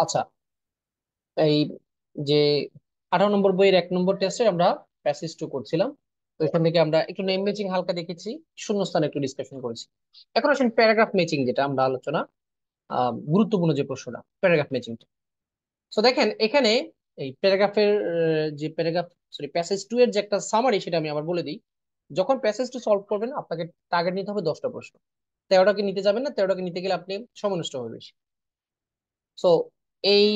আচ্ছা, এই যে 18 নম্বর বইয়ের 1 নম্বর টেস্টে আমরা প্যাসেজ টু করছিলাম। তো এখান থেকে আমরা একটু নেম ম্যাচিং হালকা দেখেছি, শূন্যস্থান একটু ডিসকাশন করেছি। এখন আসেন প্যারাগ্রাফ ম্যাচিং, যেটা আমরা আলোচনা গুরুত্বপূর্ণ যে প্রশ্নটা প্যারাগ্রাফ ম্যাচিং। তো দেখেন এখানে এই প্যারাগ্রাফের যে প্যারাগ্রাফ সরি প্যাসেজ টু এর যে একটা সামারি, সেটা আমি আবার বলে দিই। যখন প্যাসেজ টু সলভ করবেন আপনাকে টার্গেট নিতে হবে 10টা প্রশ্ন। 13টাকে নিতে যাবেন না, 13টাকে নিতে গেলে আপনি সময় নষ্ট হবে বেশি। সো এই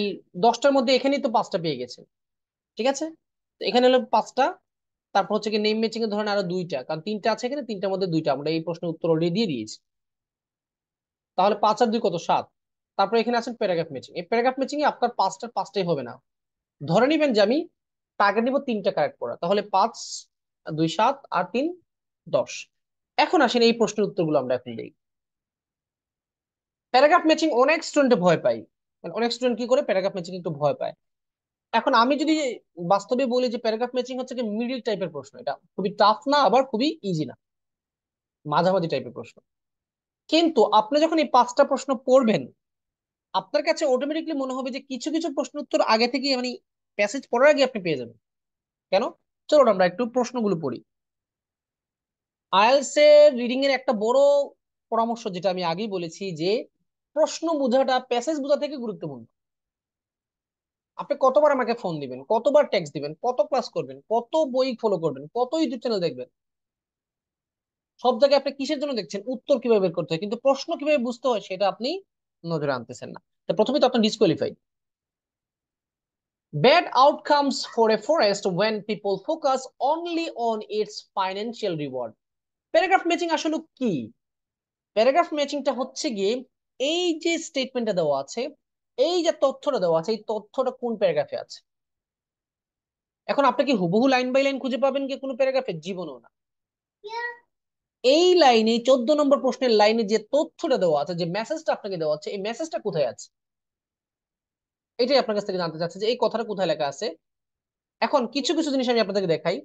10টার মধ্যে এখানেই তো 5টা পেয়ে গেছেন, ঠিক আছে? তো এখানে হলো 5টা। তারপর হচ্ছে কি নেম ম্যাচিং এর ধরেন আরো 2টা, কারণ 3টা আছে এখানে, 3টার মধ্যে 2টা আমরা এই প্রশ্নের উত্তর অলরেডি দিয়ে দিয়েছি। তাহলে 5 আর 2 কত, 7। তারপর এখানে আছেন প্যারাগ্রাফ ম্যাচিং। এই প্যারাগ্রাফ ম্যাচিং এ আপনার 5টার 5টাই হবে না। ধরে নিবেন যে আমি টার্গেট নিব 3টা কারেক্ট করা, তাহলে 5 2 7 আর 3 10। এখন আসেন এই প্রশ্নের উত্তরগুলো আমরা এখন দিই। প্যারাগ্রাফ ম্যাচিং অনেক স্টুডেন্ট ভয় পায়, মানে অনেক স্টুডেন্ট কি করে প্যারাগ্রাফ ম্যাচিং একটু ভয় পায়। এখন আমি যদি বাস্তবে বলি যে প্যারাগ্রাফ ম্যাচিং হচ্ছে কি মিডিল টাইপের প্রশ্ন, এটা খুবই টাফ না আবার খুবই ইজি না, মাঝামাঝি টাইপের প্রশ্ন। কিন্তু আপনি যখন এই 5টা প্রশ্ন পড়বেন, আপনার কাছে অটোমেটিকলি মনে হবে যে কিছু কিছু প্রশ্ন উত্তর আগে থেকে মানে প্যাসেজ পড়ার আগে আপনি পেয়ে যাবেন। কেন? চলো আমরা একটু প্রশ্নগুলো পড়ি। আইএলটিএস এর রিডিং এর একটা বড় পরামর্শ, যেটা আমি আগেই বলেছি, যে প্রশ্ন বোঝাটা প্যাসেজ বোঝা থেকে গুরুত্বপূর্ণ। আপনি কতবার আমাকে ফোন দিবেন, কতবার টেক্সট দিবেন, কত ক্লাস করবেন, কত বই ফলো করবেন, কত ইউটিউব চ্যানেল দেখবেন, সব জায়গায় আপনি কিসের জন্য দেখছেন? উত্তর কিভাবে বের করতে হয়, কিন্তু প্রশ্ন কিভাবে বুঝতে হয় সেটা আপনি নজরে আনতেছেন না। তো প্রথমে তো আপনি disqualified. Bad outcomes for a forest when people focus only on its financial reward. Paragraph matching আসলে কি? প্যারাগ্রাফ ম্যাচিংটা হচ্ছে গিয়ে এই যে স্টেটমেন্টটা দেওয়া আছে, এই যে তথ্যটা দেওয়া আছে, এই তথ্যটা কোন প্যারাগ্রাফে আছে। এখন আপনি কি হুবহু লাইন বাই লাইন খুঁজে পাবেন কি কোনো প্যারাগ্রাফে? জীবনও না। এই লাইনে 14 নম্বর প্রশ্নের লাইনে যে তথ্যটা দেওয়া আছে, যে মেসেজটা আপনাকে দেওয়া আছে, এই মেসেজটা কোথায় আছে, এটাই আপনার কাছ থেকে জানতে চাচ্ছে যে এই কথাটা কোথায় লেখা আছে। এখন কিছু কিছু জিনিস আমি আপনাদেরকে দেখাই।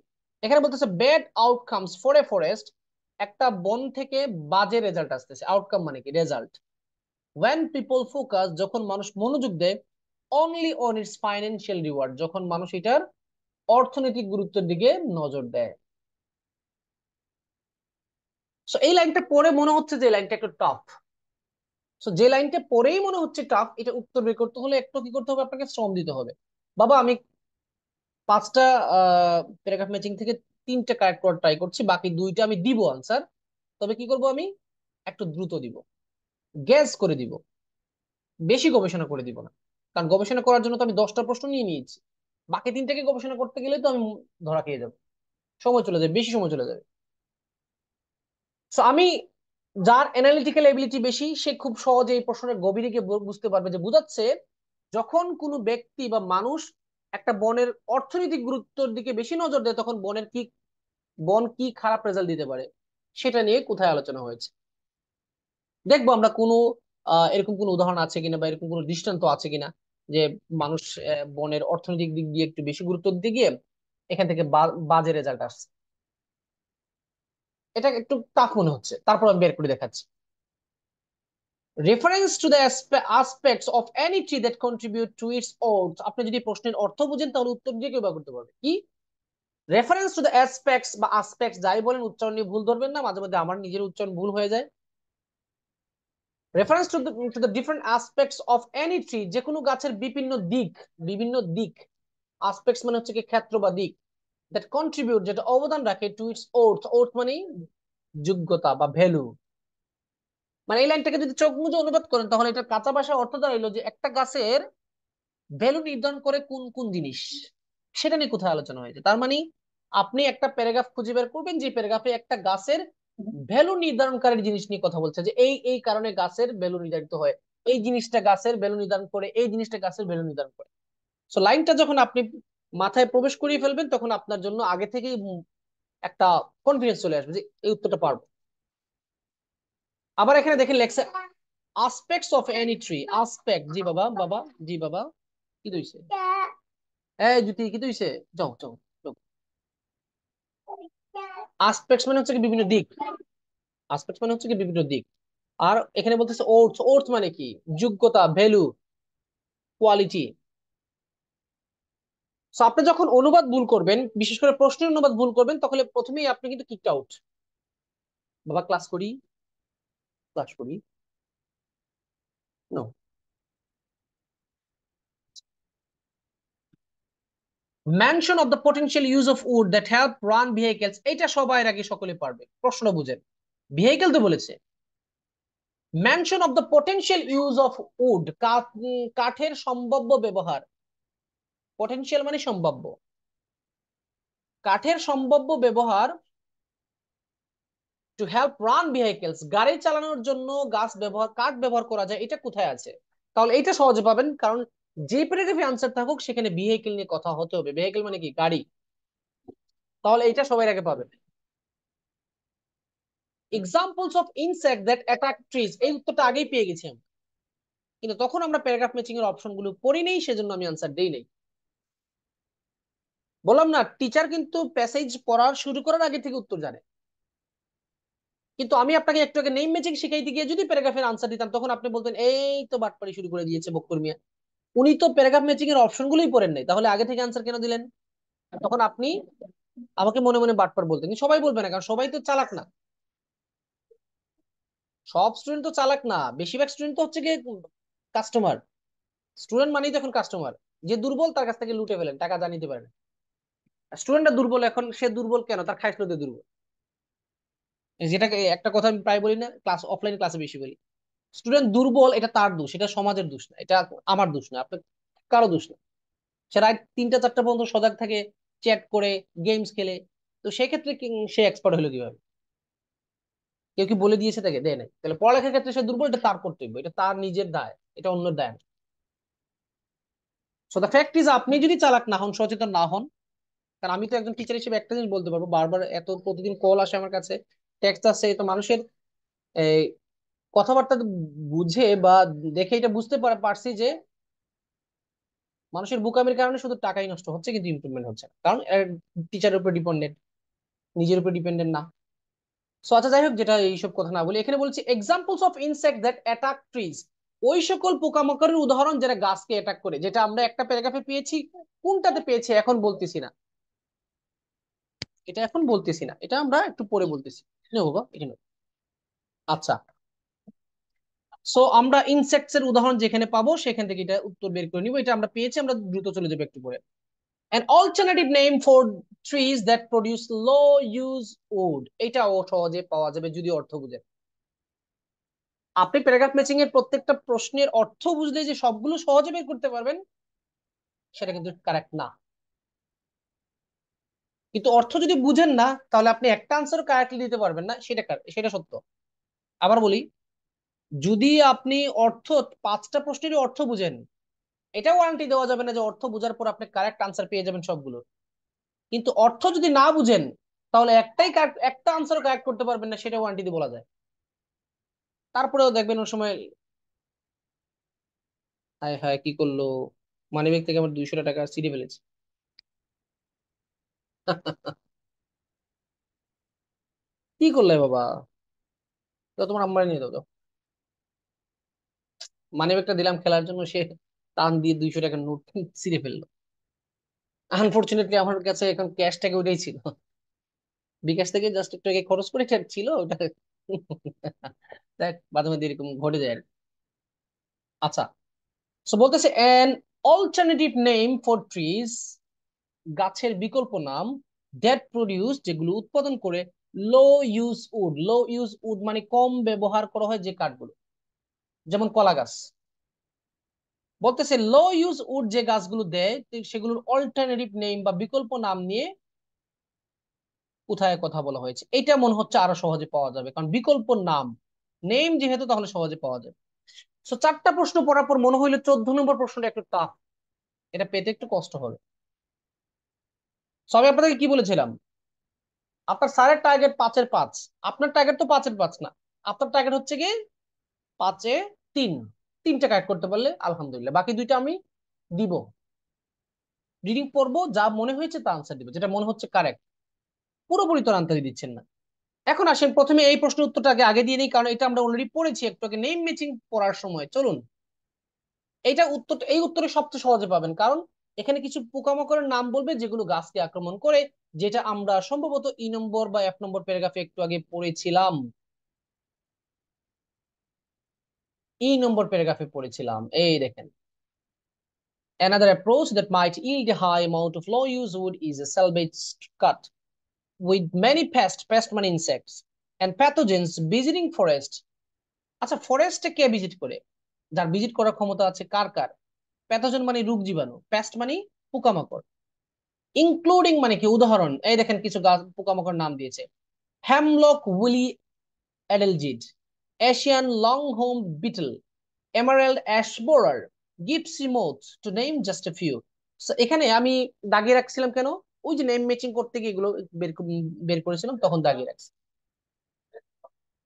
এখানে বলতেছে bad outcomes for a forest, একটা বন থেকে বাজে রেজাল্ট আসতেছে। আউটকাম মানে কি? রেজাল্ট। ওয়েন পিপল ফোকাস, যখন মানুষ মনোযোগ দেয়, only on it's financial reward, যখন মানুষ এটার অর্থনৈতিক গুরুত্বের দিকে নজর দেয়। সো এই লাইনটা পড়ে মনে হচ্ছে যে লাইনটা একটু টাফ। সো যে লাইনটা পড়েই মনে হচ্ছে টাফ, এটা উত্তর বের করতে হলে একটু কি করতে হবে? আপনাকে শ্রম দিতে হবে। বাবা আমি 5টা প্যারাগ্রাফ ম্যাচিং থেকে 3টে কারেক্ট করার ট্রাই করছি, বাকি 2টা আমি দিব আনসার। তবে কি করব আমি? একটু দ্রুত দিব, গ্যাস করে দিব, বেশি গবেষণা করে দিব না। কারণ গবেষণা করার জন্য তো আমি 10টা প্রশ্ন নিয়ে নিয়েছি, বাকি 3টাকে গবেষণা করতে গেলে তো আমি ধরা খেয়ে যাবো, সময় চলে যাবে, বেশি সময় চলে যাবে। সো আমি, যার অ্যানালিটিক্যাল এবিলিটি বেশি, সে খুব সহজে এই প্রশ্নের গভীরে গিয়ে বুঝতে পারবে যে বুঝাচ্ছে যখন কোনো ব্যক্তি বা মানুষ একটা বনের অর্থনৈতিক গুরুত্বের দিকে বেশি নজর দেয়, তখন বন কি খারাপ রেজাল্ট দিতে পারে, সেটা নিয়ে কোথায় আলোচনা হয়েছে। দেখবো আমরা কোনো এরকম কোনো উদাহরণ আছে কিনা, বা এরকম কোনো দৃষ্টান্ত আছে কিনা যে মানুষ বনের অর্থনৈতিক দিক দিয়ে একটু বেশি গুরুত্ব দিতে গিয়ে এখান থেকে বাজে রেজাল্ট আসছে। এটা একটু টাফ মনে হচ্ছে, তারপর আমি বের করে দেখাচ্ছি। Reference to the aspects of any tree that contribute to its oath, আপনি যদি প্রশ্নের অর্থ বুঝেন তাহলে উত্তর দিয়ে কেউ ব্যবহার করতে পারবে কি? রেফারেন্স টু দ্য অ্যাসপেক্টস বা আসপেক্টস যাই বলেন, উচ্চারণ নিয়ে ভুল ধরবেন না, মাঝে মধ্যে আমার নিজের উচ্চারণ ভুল হয়ে যায়। Reference to the different aspects of any tree, যে কোনো গাছের বিভিন্ন দিক, বিভিন্ন দিক। আসপেক্টস মানে হচ্ছে কি ক্ষেত্র বা দিক। দ্যাট কন্ট্রিবিউট, যেটা অবদান রাখে, টু ইটস ওর্থ, ওর্থ মানে যোগ্যতা বা ভ্যালু। মানে এই লাইনটাকে যদি চোখ মুজে অনুবাদ করেন, তাহলে এটা কাঁচা ভাষায় অর্থ দাঁড়াইলো যে একটা গাছের ভ্যালু নির্ধারণ করে কোন কোন জিনিস, সেটা নিয়ে কোথায় আলোচনা হয়েছে। তার মানে আপনি একটা প্যারাগ্রাফ খুঁজে বের করবেন যে প্যারাগ্রাফে একটা গাছের ভ্যালু নির্ধারণকারী জিনিস নিয়ে কথা বলছে, যে এই এই কারণে গাছের ভ্যালু নির্ধারিত হয়, এই জিনিসটা গাছের ভ্যালু নির্ধারণ করে, এই জিনিসটা গাছের ভ্যালু নির্ধারণ করে। সো লাইনটা যখন আপনি মাথায় প্রবেশ করিয়ে ফেলবেন, তখন আপনার জন্য আগে থেকেই একটা কনফিডেন্স চলে আসবে যে এই উত্তরটা পারবো। আবার এখানে দেখেন লেখছে aspects of any tree. Aspect, জি বাবা, বাবা, জি বাবা, কি দইছে? এই জ্যোতি, কি দইছে? যাও যাও যাও। আসপেক্টস মানে হচ্ছে কি বিভিন্ন দিক। আসপেক্টস মানে হচ্ছে কি বিভিন্ন দিক। আর এখানে বলতেছে ওর্থ, ওর্থ মানে কি? যোগ্যতা, ভ্যালু। কোয়ালিটি। সো আপনি যখন অনুবাদ ভুল করবেন, বিশেষ করে প্রশ্নের অনুবাদ ভুল করবেন, তখন প্রথমেই আপনি কিন্তু কিকড আউট। বাবা ক্লাস করি, ক্লাস করি, no. Mention of the potential use of wood that help run vehicles, এটা সবাই আগে সকলে পারবে, প্রশ্ন বুঝেন। ভেহিকেল তো বলেছে। Mention of the potential use of would, কাঠের সম্ভাব্য ব্যবহার। পটেনশিয়াল মানে সম্ভাব্য, কাঠের সম্ভাব্য ব্যবহার টু হেল্প রান ভেহিকেলস, গাড়ি চালানোর জন্য কাঠ ব্যবহার করা যায়, এটা কোথায় আছে? তাহলে এটা সহজে পাবেন, কারণ যে প্যারাগ্রাফে আনসার থাকুক সেখানে ভেহিকেল নিয়ে কথা হতে হবে। ভেহিকেল মানে কি? গাড়ি। তাহলে এটা সবাই আগে পাবেন। Examples of insect that attack trees, এই উত্তরটা আগেই পেয়ে গেছি আমি, কিন্তু তখন আমরা প্যারাগ্রাফ ম্যাচিং এর অপশন গুলো পড়ি নেই, সেজন্য আমি আনসার দেই নাই। বললাম না, টিচার কিন্তু প্যাসেজ পড়ার শুরু করার আগে থেকে উত্তর জানে। কিন্তু আমি আপনাকে একটু আগে নেম ম্যাচিং শিখাইতে গিয়ে যদি প্যারাগ্রাফের আনসার দিতাম, তখন আপনি বলতেন এই তো বাটপাড়ি শুরু করে দিয়েছে বক্কর মিয়া। উনি তো প্যারাগ্রাফ ম্যাচিং এর অপশন গুলোই পড়েন নাই, তাহলে আগে থেকে আনসার কেন দিলেন? তখন আপনি আমাকে মনে মনে বাটপার বলতেন। কিন্তু সবাই বলবে না, কারণ সবাই তো চালাক না। সব স্টুডেন্ট তো চালাক না, বেশিরভাগ স্টুডেন্ট তো হচ্ছে গিয়ে কাস্টমার। স্টুডেন্ট মানেই তো এখন কাস্টমার। যে দুর্বল তার কাছ থেকে লুটে ফেলেন, টাকা যা নিতে পারেন। স্টুডেন্টটা দুর্বল, এখন সে দুর্বল কেন? তার খাইশলতে দুর্বল। যেটাকে একটা কথা আমি প্রায় বলি না, ক্লাস অফলাইন ক্লাসে বেশি বলি, স্টুডেন্ট দুর্বল এটা তার দোষ, এটা সমাজের দোষ না, এটা আমার দোষ না, আপনার কারো দোষ না। সে রাত 3টা 4টা পর্যন্ত সজাগ থাকে, চ্যাট করে, গেমস খেলে, তো সেক্ষেত্রে সে এক্সপার্ট হলো কিভাবে? কেউ কি বলে দিয়েছে? তাকে দেয় নাই। তাহলে পড়ালেখার ক্ষেত্রে সে দুর্বল, এটা তার কর্তব্য, এটা তার নিজের দায়, এটা অন্যের দায় না। সো দ্য ফ্যাক্ট ইজ, আপনি যদি চালাক না হন, সচেতন না হন, কারণ আমি তো একজন টিচার হিসেবে একটা জিনিস বলতে পারবো, বারবার এত প্রতিদিন কল আসে আমার কাছে, টেক্সট আসে, তো মানুষের এই কথাবার্তা বুঝে বা দেখে এটা বুঝতে পারছি যে মানুষের বোকামির কারণে শুধু টাকাই নষ্ট হচ্ছে, কিন্তু ইমপ্রুভমেন্ট হচ্ছে না, কারণ টিচারের উপর ডিপেন্ডেন্ট, নিজের উপর ডিপেন্ডেন্ট না। সো আচ্ছা, যাই হোক, যেটা এইসব কথা না বলি, এখানে বলছি examples of insect that attack trees, ওই সকল পোকামাকড়ের উদাহরণ যারা গাছকে অ্যাটাক করে, যেটা আমরা একটা প্যারাগ্রাফে পেয়েছি। কোনটাতে পেয়েছি এখন বলতেছি না, এটা এখন বলতেছি না, এটা আমরা একটু পরে বলতেছি। নেবো বাবা, এটা নেবো। আচ্ছা, সো আমরা ইনসেক্টস এর উদাহরণ যেখানে পাবো সেখান থেকে এটা উত্তর বের করে নিব। এটা আমরা পেয়েছি, আমরা দ্রুত চলে যাবো একটু পরে। An alternative name for trees that produce low use wood, এটাও সহজে পাওয়া যাবে যদি অর্থ বুঝেন। আপনি প্যারাগ্রাফ ম্যাচিং এর প্রত্যেকটা প্রশ্নের অর্থ বুঝলে যে সবগুলো সহজে বের করতে পারবেন, সেটা কিন্তু কারেক্ট না। কিন্তু অর্থ যদি বুঝেন না, তাহলে আপনি একটা আনসারও কারেক্টলি দিতে পারবেন না, সেটা সত্য। আবার বলি, যদি আপনি অর্থ 5টা প্রশ্নেরই অর্থ বুঝেন, এটাও ওয়ারেন্টি দেওয়া যাবে না যে অর্থ বোঝার পর আপনি কারেক্ট আনসার পেয়ে যাবেন সবগুলো। কিন্তু অর্থ যদি না বুঝেন, তাহলে একটা আনসারও কারেক্ট করতে পারবেন না, সেটা ওয়ারেন্টি দিয়ে বলা যায়। তারপরেও দেখবেন ওই সময়, হায় হায় কি করলো, মানিব্যাগ থেকে আমার 200 টাকা ছিঁড়ে ফেলেছে। কি করলে বাবা? তো তোমার আম্মারে নিয়ে দাও তো। মানিব্যাগটা দিলাম খেলার জন্য, সে টান দিয়ে 200 টাকার নোট ছিঁড়ে ফেললো। আনফরচুনেটলি আমার কাছে এখন ক্যাশ টাকা ওইটাই ছিল, বিকাশ থেকে জাস্ট একটু আগে খরচ করে ছিল ওটা। দেখ, মাঝে মাঝে এরকম ঘটে যায় আর কি। আচ্ছা, সো বলতেছে an alternative name for trees, গাছের বিকল্প নাম, দ্যাট প্রডিউস, যেগুলো উৎপাদন করে, low use wood. Low use wood মানে কম ব্যবহার করা হয় যে কাঠগুলো, যেমন কলা গাছ। বলতেছে লো ইউজ উড যে গাছগুলো দেয়, সেগুলোর অল্টারনেটিভ নেম বা বিকল্প নাম নিয়ে কোথায় কথা বলা হয়েছে। এটা মনে হচ্ছে আরো সহজে পাওয়া যাবে, কারণ বিকল্প নাম, নেম যেহেতু, তাহলে সহজে পাওয়া যাবে। সো 4টা প্রশ্ন পড়ার পর মনে হইলো 14 নম্বর প্রশ্নটা একটু টাফ, এটা পেতে একটু কষ্ট হবে। সবাই আপনাদেরকে কি বলেছিলাম, আপনার স্যারের টার্গেট 5-এর 5, আপনার টার্গেট তো 5-এর 5 না, আপনার টার্গেট হচ্ছে কি 5-এ 3। 3টা কারেক্ট করতে পারলে আলহামদুলিল্লাহ, বাকি 2টা আমি দিব। রিডিং পড়বো, যা মনে হয়েছে তা আনসার দিব, যেটা মনে হচ্ছে কারেক্ট। পুরোপুরি তো আনসার দিচ্ছেন না। এখন আসেন, প্রথমে এই প্রশ্নের উত্তরটা আগে আগে দিয়ে নিই, কারণ এটা আমরা অলরেডি পড়েছি একটু আগে নেম ম্যাচিং পড়ার সময়। চলুন, এইটা উত্তর, এই উত্তরে সবচেয়ে সহজে পাবেন, কারণ এখানে কিছু পোকামাকড়ের নাম বলবে যেগুলো গাছকে আক্রমণ করে, যেটা আমরা সম্ভবত নম্বর বা 1 নম্বর প্যারাগ্রাফে একটু আগে পড়েছিলাম। নম্বর প্যারাগ্রাফে পড়েছিলাম, এই দেখেন, another approach that might yield a high amount of low-use wood is a salvage cut with many pest মানে insects and pathogens visiting forest. আচ্ছা, ফরেস্টে কে ভিজিট করে? যার ভিজিট করার ক্ষমতা আছে, কার কার? প্যাথোজেন মানে রোগ জীবাণু, পেস্ট মানে পোকামাকড়, ইনক্লুডিং মানে কি, উদাহরণ এই দেখেন কিছু গাছ পোকামাকড় নাম দিয়েছে: hemlock woolly adelgid, Asian long হোম beetle, emerald ash borer, gypsy moth, to name just a few. এখানে আমি দাগিয়ে রাখছিলাম কেন? ওই যে নেম ম্যাচিং করতে গিয়ে এগুলো বের করেছিলাম, তখন দাগিয়ে রাখছি।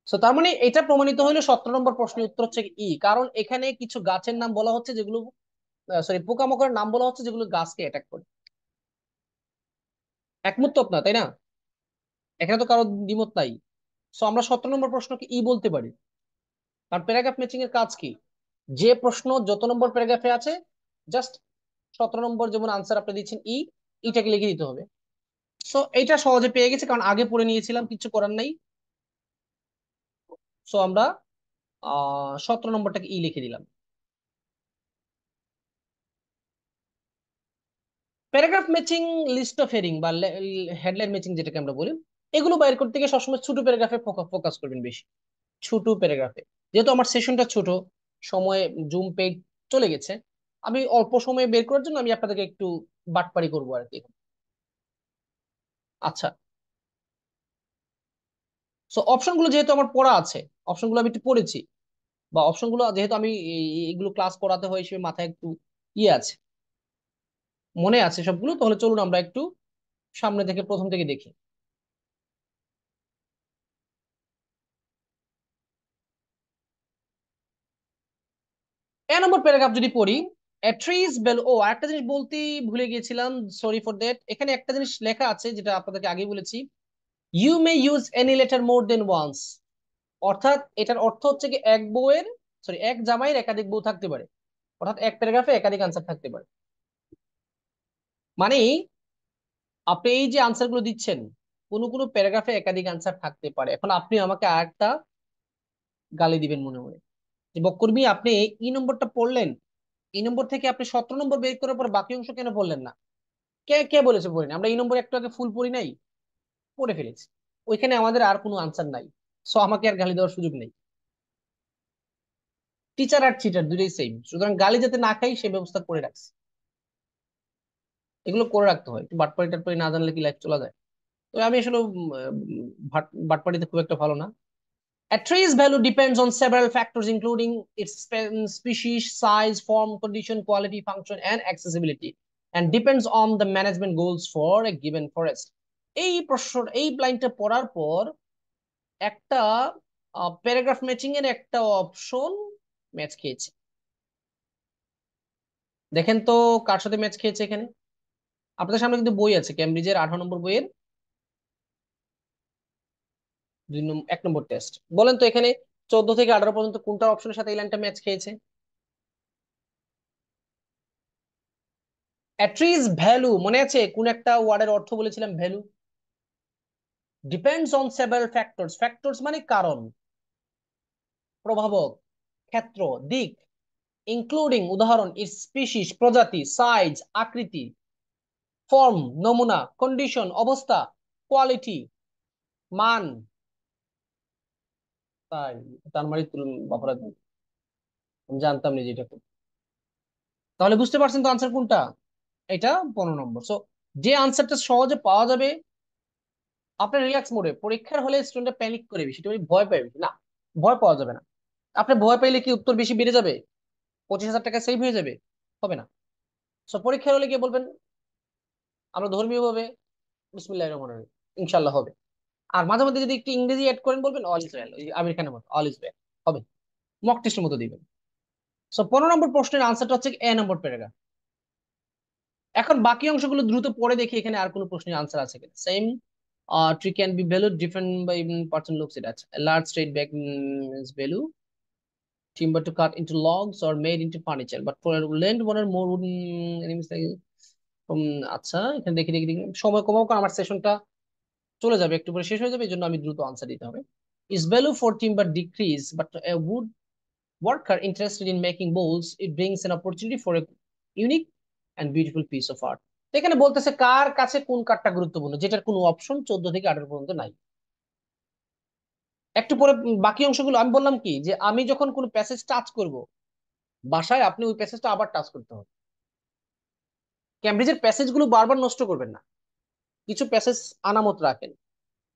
তো তার মানে এটা প্রমাণিত হলো 17 নম্বর প্রশ্নের উত্তর হচ্ছে কারণ এখানে কিছু গাছের নাম বলা হচ্ছে যেগুলো, সরি, পোকামাকড়ের নাম বলা হচ্ছে যেগুলো গাছকে অ্যাটাক করে। একমত তো আপনার, তাই না? এখানে তো কারো দ্বিমত নাই। সো আমরা 17 নম্বর প্রশ্নকে বলতে পারি। কারণ প্যারাগ্রাফ ম্যাচিং এর কাজ কি? যে প্রশ্ন যত নম্বর প্যারাগ্রাফে আছে, জাস্ট 17 নম্বর যেমন আনসার আপনি দিচ্ছেন এটাকে লিখে দিতে হবে। সো এইটা সহজে পেয়ে গেছে, কারণ আগে পড়ে নিয়েছিলাম, কিছু করার নাই। সো আমরা 17 নম্বরটাকে লিখে দিলাম। Paragraph matching, list of heading বা হেডলাইন ম্যাচিং যেটাকে আমরা বলি, এগুলো বাইর করতে গিয়ে সবসময় ছোট প্যারাগ্রাফে ফোকাস করবেন বেশি। ছোট প্যারাগ্রাফে, যেহেতু আমার সেশনটা ছোট, সময় জুম পেজ চলে গেছে, আমি অল্প সময়ে বের করার জন্য আমি আপনাদেরকে একটু বাটপারি করবো আর কি। আচ্ছা, সো অপশনগুলো যেহেতু আমার পড়া আছে, অপশনগুলো আমি একটু পড়েছি, বা অপশনগুলো যেহেতু আমি এগুলো ক্লাস করাতে হয় হিসেবে মাথায় একটু আছে, মনে আছে সবগুলো, তাহলে চলুন আমরা একটু সামনে থেকে প্রথম থেকে দেখি। 1 নম্বর প্যারাগ্রাফ যদি পড়ি, ট্রিজ বেল, ও একটা জিনিস বলতেই ভুলে গিয়েছিলাম, সরি ফর দ্যাট। এখানে একটা জিনিস লেখা আছে যেটা আপনাদেরকে আগেই বলেছি, you may use any letter more than once. অর্থাৎ এটার অর্থ হচ্ছে কি, এক বউয়ের, সরি, এক জামাইয়ের একাধিক বউ থাকতে পারে। অর্থাৎ এক প্যারাগ্রাফে একাধিক আনসার থাকতে পারে। মানে আপনি এই যে আনসার গুলো দিচ্ছেন, কোন কোন প্যারাগ্রাফে একাধিক আনসার থাকতে পারে। এখন আপনি আমাকে আরেকটা গালি দিবেন মনে মনে, যে বক্করবি আপনি নম্বরটা পড়লেন, নম্বর থেকে আপনি 17 নম্বর বের করার পর বাকি অংশ কেন পড়লেন না? কে কে বলেছে পড়িনি? আমরা নম্বর একটু আগে ফুল পড়ি নাই? পড়ে ফেলেছি। ওইখানে আমাদের আর কোনো আনসার নাই। সো আমাকে আর গালি দেওয়ার সুযোগ নেই। টিচার আর চিটার দুটোই সেম, সুতরাং গালি যাতে না খাই সে ব্যবস্থা করে রাখছি। এগুলো করে রাখতে হয়, একটু বাটপাড়ি টাটপাড়ি না জানলে কি লাইফ চলা যায়? তো আমি আসলে বাটপাড়িতে খুব একটা ভালো না। A tree's value depends on several factors, including its species, size, form, condition, quality, function, and accessibility, and depends on the management goals for a given forest. এই প্রশ্ন, এই লাইনটা পড়ার পর একটা প্যারাগ্রাফ ম্যাচিং এর একটা অপশন ম্যাচ খেয়েছে। দেখেন তো কার সাথে ম্যাচ খেয়েছে এখানে। আপনাদের সামনে কিন্তু বই আছে, ক্যামব্রিজের 18 নম্বর বইয়ের 1 নম্বর টেস্ট। বলেন তো এখানে 14 থেকে 18 পর্যন্ত কোনটা অপশনের সাথে এই লাইনটা ম্যাচ খেয়েছে? অ্যাট্রিজ ভ্যালু মনে আছে কোন একটা ওয়ার্ডের অর্থ বলেছিলাম? Value. Depends on several factors, factors মানে কারণ, প্রভাবক, ক্ষেত্র, দিক, ইনক্লুডিং উদাহরণ, ইটস স্পিসিস প্রজাতি, সাইজ আকৃতি, ফর্ম নমুনা, কন্ডিশন অবস্থা, কোয়ালিটি মান। তাই? তার মানে বাপরা, আমি জানতাম না যেটা। তাহলে বুঝতে পারছেন তো আনসার কোনটা? এটা 15 নম্বর। সো যে আনসারটা সহজে পাওয়া যাবে, আপনার রিল্যাক্স মোডে, পরীক্ষার হলে স্টুডেন্ট প্যানিক করে বেশি, তুমি ভয় পাবে বেশি না, ভয় পাওয়া যাবে না। আপনি ভয় পাইলে কি উত্তর বেশি বেড়ে যাবে? 25,000 টাকা সেভ হয়ে যাবে? হবে না। সো পরীক্ষার হলে গিয়ে বলবেন, আমরা ধর্মীয় ভাবে বিসমিল্লাহির রহমানির রহিম, ইনশাল্লাহ হবে। আর মাঝে মধ্যে যদি একটু ইংরেজি অ্যাড করেন, বলবেন অল ইজ ওয়েল, আমির খানের মতো অল ইজ ওয়েল, হবে। মক টেস্টের মতো দিবেন। সো 15 নম্বর প্রশ্নের আনসারটা হচ্ছে নম্বর প্যারাগ্রাফ। এখন বাকি অংশগুলো দ্রুত পড়ে দেখি এখানে আর কোনো প্রশ্নের আনসার আছে কিনা। Same tree can be valued different by person looks it at a large straight back is value, timber to cut into logs or made into furniture, but for land one or more wooden enemies like আচ্ছা এখানে দেখি দেখি দেখি। সময় কমাও কারণ আমার সেশনটা চলে যাবে, একটু পরে শেষ হয়ে যাবে, এই জন্য আমি দ্রুত আনসার দিতে হবে। Is value for timber decrease, but a wood worker interested in making bowls, it brings an opportunity for a unique and beautiful piece of art. তো এখানে বলতেছে কার কাছে কোন কার্ডটা গুরুত্বপূর্ণ, যেটার কোনো অপশন 14 থেকে 18 পর্যন্ত নাই। একটু পরে বাকি অংশগুলো আমি বললাম কি যে আমি যখন কোনো প্যাসেজ টাচ করব, বাসায় আপনি ওই প্যাসেজটা আবার টাচ করতে হবে। ক্যামব্রিজের প্যাসেজ গুলো বারবার নষ্ট করবেন না, কিছু প্যাসেজ আনামত রাখেন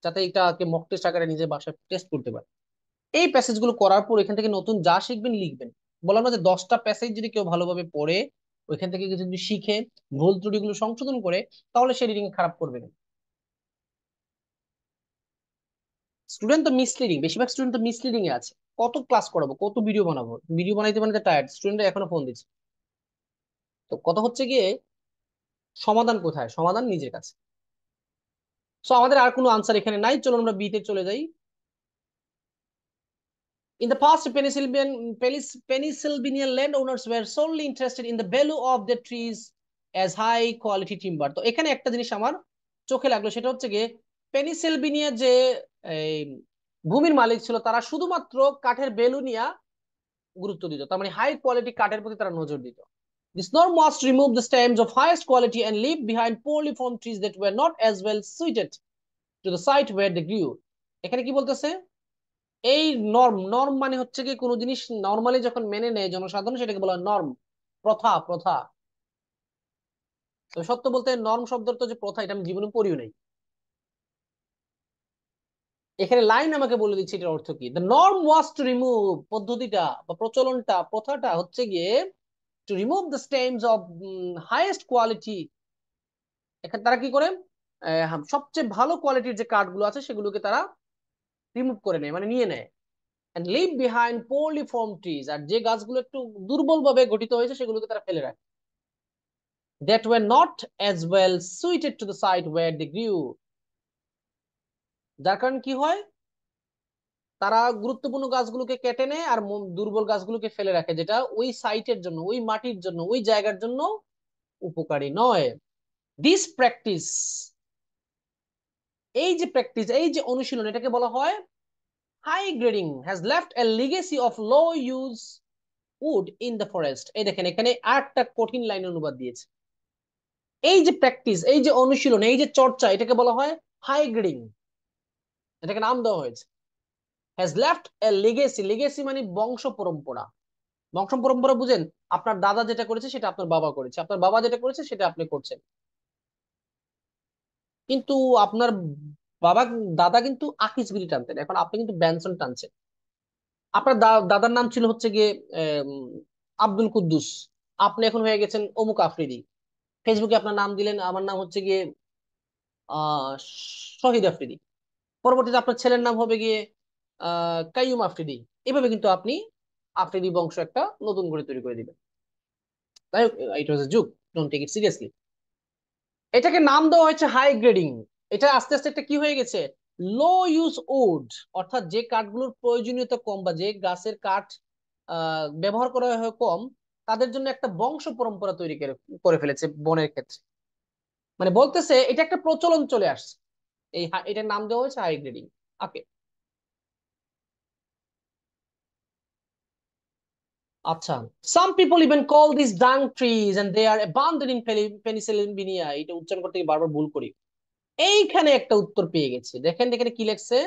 যাতে এটাকে মক টেস্ট আকারে নিজে বাসায় টেস্ট করতে পারে। এই প্যাসেজ গুলো করার পর এখান থেকে নতুন যা শিখবেন লিখবেন। বললাম না যে 10টা প্যাসেজ যদি কেউ ভালোভাবে পড়ে ওইখান থেকে কিছু যদি শিখে ভুল ত্রুটিগুলো সংশোধন করে, তাহলে সে রিডিং খারাপ করবে না। স্টুডেন্ট তো মিসলিডিং, বেশিরভাগ স্টুডেন্ট তো মিসলিডিং এ আছে। কত ক্লাস করাবো, কত ভিডিও বানাবো, ভিডিও বানাইতে বানাইতে টায়ার্ড, স্টুডেন্টরা এখনো ফোন দিচ্ছে। তো কথা হচ্ছে গিয়ে সমাধান কোথায়, সমাধান নিজের কাছে। সো আমাদের আর কোনো আনসার এখানে নাই, চলো আমরা বিতে চলে যাই। In the past, Pennsylvanian landowners were solely interested in the value of their trees as high quality timber. তো এখানে একটা জিনিস আমার চোখে লাগলো, সেটা হচ্ছে গিয়ে পেনিসিলভেনিয়া যে এই ভূমির মালিক ছিল তারা শুধুমাত্র কাঠের ভ্যালু নিয়ে গুরুত্ব দিত, তার মানে হাই কোয়ালিটি কাঠের প্রতি তারা নজর দিত। This norm must remove the stems of highest quality and leave behind poorly formed trees that were not as well suited to the site where they grew. এখানে কি বলতেছে, এই নর্ম, নর্ম মানে হচ্ছে কি কোনো জিনিস নর্মালি যখন মেনে নেয় জনসাধারণ সেটাকে বলা হয় নর্ম, প্রথা, প্রথা। তো সত্য বলতে নর্ম শব্দের তো যে প্রথা, এটা আমি জীবনে পড়িও নাই। এখানে লাইন আমাকে বলে দিচ্ছে এটার অর্থ কি। The norm was to remove, পদ্ধতিটা বা প্রচলনটা, প্রথাটা হচ্ছে গিয়ে to remove the stems of highest quality. এখানে তারা কি করে, সবচেয়ে ভালো কোয়ালিটির যে কাঠগুলো আছে সেগুলোকে তারা রিমুভ করে নেয়, মানে নিয়ে নেয়। and leave behind poorly formed trees, আর যে গাছগুলো একটু দুর্বল ভাবে গঠিত হয়েছে সেগুলোকে তারা ফেলে রাখে। that were not as well suited to the site where they grew, যার কারণে কি হয়, তারা গুরুত্বপূর্ণ গাছগুলোকে কেটে নেয় আর দুর্বল গাছগুলোকে ফেলে রাখে, যেটা ওই সাইটের জন্য, ওই মাটির জন্য, ওই জায়গার জন্য উপকারী নয়। দিস প্র্যাকটিস, এই যে প্র্যাকটিস, এই যে অনুশীলন, এটাকে বলা হয় high grading, has left a legacy of low use wood in the forest. এই দেখেন এখানে আরেকটা কঠিন লাইন অনুবাদ দিয়েছে। এই যে প্র্যাকটিস, এই যে অনুশীলন, এই যে চর্চা, এটাকে বলা হয় হাই গ্রেডিং, এটাকে নাম দেওয়া হয়েছে। Has left a legacy, legacy মানে বংশ পরম্পরা। বংশ পরম্পরা বুঝেন, আপনার দাদা যেটা করেছে সেটা আপনার বাবা করেছে, আপনার বাবা যেটা করেছে সেটা আপনি করছেন। কিন্তু আপনার বাবা, দাদা কিন্তু আকিস বিড়ি টানতেন, এখন আপনি কিন্তু ব্যানসন টানছেন। আপনার দাদার নাম ছিল হচ্ছে গিয়ে আম, আব্দুল কুদ্দুস, আপনি এখন হয়ে গেছেন অমুক আফ্রিদি। ফেসবুকে আপনার নাম দিলেন, আমার নাম হচ্ছে গিয়ে শহীদ আফ্রিদি। পরবর্তীতে আপনার ছেলের নাম হবে গিয়ে কাইয়ুম আফ্রিদি। এভাবে কিন্তু আপনি আফ্রিদি বংশ একটা নতুন করে তৈরি করে দিবেন। তাই ইট ওয়াজ এ যুগ, ডোন্ট টেক ইট সিরিয়াসলি। এটাকে নাম দেওয়া হয়েছে হাই গ্রেডিং। এটা আস্তে আস্তে একটা কি হয়ে গেছে, লো ইউজ উড, অর্থাৎ যে কাঠগুলোর প্রয়োজনীয়তা কম বা যে গাছের কাঠ ব্যবহার করা হয় কম, তাদের জন্য একটা বংশ পরম্পরা তৈরি করে করে ফেলেছে বনের ক্ষেত্রে। মানে বলতেছে এটা একটা প্রচলন চলে আসছে, এই এটার নাম দেওয়া হয়েছে হাই গ্রেডিং। ওকে, আচ্ছা। Some people even call this dung trees and they are abundant in Pennsylvania. এটা উচ্চারণ করতে গিয়ে বারবার ভুল করি। এইখানে একটা উত্তর পেয়ে গেছে, দেখেন এখানে কি লেখছে।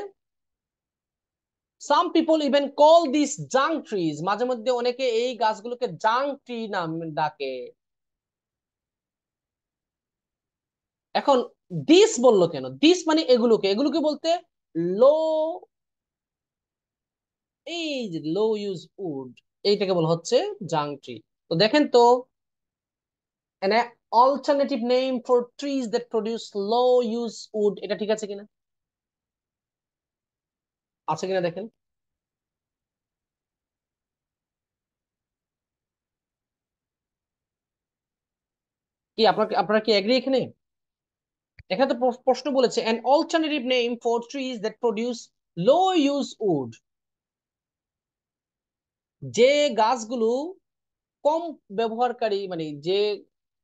সাম পিপল ইভেন কল দিস জাং ট্রিজ, মাঝে মধ্যে অনেকে এই গাছগুলোকে জাং ট্রি নাম ডাকে। এখন দিস বললো কেন, দিস মানে এগুলোকে, এগুলোকে বলতে লো, এই যে লো ইউজ উড, এইটাকে বলা হচ্ছে জাং ট্রি। তো দেখেন তো, an alternative name for trees that produce low use wood, এটা ঠিক আছে কিনা, আছে কিনা দেখেন। কি আপনার, আপনারা কি এগ্রি এখানে? এখানে তো প্রশ্ন বলেছে an alternative name for trees that produce low use wood। যে গাছগুলো কম ব্যবহারকারী, মানে যে